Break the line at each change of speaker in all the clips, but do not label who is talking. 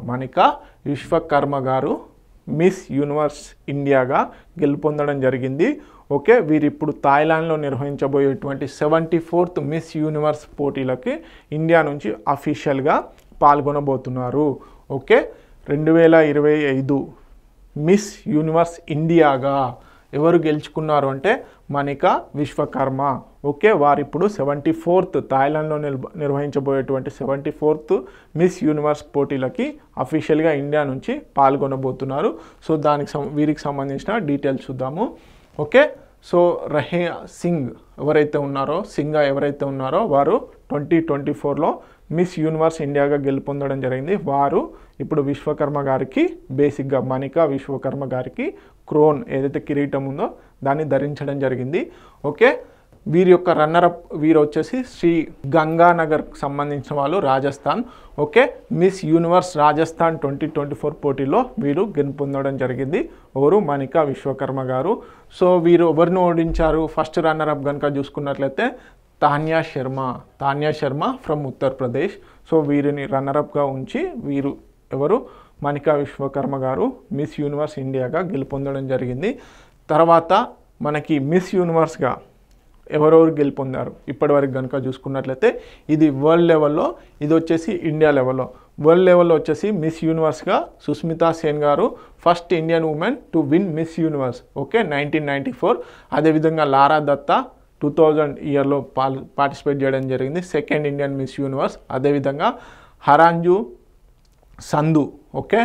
మనికా విశ్వకర్మ గారు miss universe ఇండియాగా గెలుపొందడం జరిగింది. Okay, వీరు ఇప్పుడు థాయిలాండ్లో నిర్వహించబోయేటువంటి 74th మిస్ యూనివర్స్ పోటీలకి ఇండియా నుంచి అఫీషియల్గా పాల్గొనబోతున్నారు. ఓకే, 2025 మిస్ యూనివర్స్ ఇండియాగా ఎవరు గెలుచుకున్నారు అంటే మనికా విశ్వకర్మ. ఓకే, వారు ఇప్పుడు 74th థాయిలాండ్లో నిర్వహించబోయేటువంటి 74th మిస్ యూనివర్స్ పోటీలకి అఫీషియల్గా ఇండియా నుంచి పాల్గొనబోతున్నారు. సో వీరికి సంబంధించిన డీటెయిల్స్ చూద్దాము. ఓకే, సో రహే సింగ్ ఎవరైతే ఉన్నారో వారు 2024లో మిస్ యూనివర్స్ ఇండియాగా గెలుపొందడం జరిగింది. వారు ఇప్పుడు విశ్వకర్మ గారికి బేసిక్గా మనికా విశ్వకర్మ గారికి క్రోన్ ఏదైతే కిరీటం ఉందో దాన్ని ధరించడం జరిగింది. ఓకే, వీరి యొక్క రన్నరప్ వీరు వచ్చేసి శ్రీ గంగానగర్కి సంబంధించిన వాళ్ళు, Rajasthan. Okay, miss universe Rajasthan 2024 పోటీలో వీరు గెలుపొందడం జరిగింది. ఎవరు? మనికా విశ్వకర్మ గారు. సో వీరు ఎవరిని ఓడించారు? ఫస్ట్ రన్నరప్ కనుక చూసుకున్నట్లయితే తాన్యా శర్మ ఫ్రమ్ ఉత్తరప్రదేశ్. సో వీరిని రన్నరప్గా ఉంచి వీరు ఎవరు? మనికా విశ్వకర్మ గారు మిస్ యూనివర్స్ ఇండియాగా గెలుపొందడం జరిగింది. తర్వాత మనకి మిస్ యూనివర్స్గా ఎవరెవరు గెలుపొందారు ఇప్పటివరకు కనుక చూసుకున్నట్లయితే ఇది వరల్డ్ లెవెల్లో, ఇది వచ్చేసి ఇండియా లెవెల్లో. వరల్డ్ లెవెల్లో వచ్చేసి మిస్ యూనివర్స్గా సుస్మితా సేన్ గారు first Indian women to win miss universe. Okay, 1994. అదేవిధంగా లారా దత్తా 2000 ఇయర్లో పార్టిసిపేట్ చేయడం జరిగింది, సెకండ్ ఇండియన్ మిస్ యూనివర్స్. అదేవిధంగా హరాంజు సంధు. ఓకే,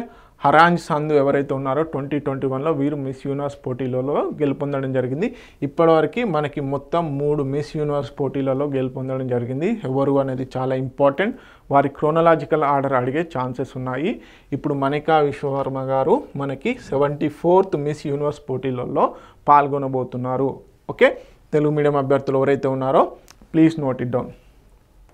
హరాంజ్ సంధు ఎవరైతే ఉన్నారో 2021లో వీరు మిస్ యూనివర్స్ పోటీలలో గెలుపొందడం జరిగింది. ఇప్పటివరకు మనకి మొత్తం 3 మిస్ యూనివర్స్ పోటీలలో గెలుపొందడం జరిగింది. ఎవరు అనేది చాలా ఇంపార్టెంట్. వారి క్రోనలాజికల్ ఆర్డర్ అడిగే ఛాన్సెస్ ఉన్నాయి. ఇప్పుడు మనికా విశ్వకర్మ గారు మనకి 74th మిస్ యూనివర్స్ పోటీలలో పాల్గొనబోతున్నారు. ఓకే, తెలుగు మీడియం అభ్యర్థులు ఎవరైతే ఉన్నారో ప్లీజ్ నోట్ ఇట్ డౌన్.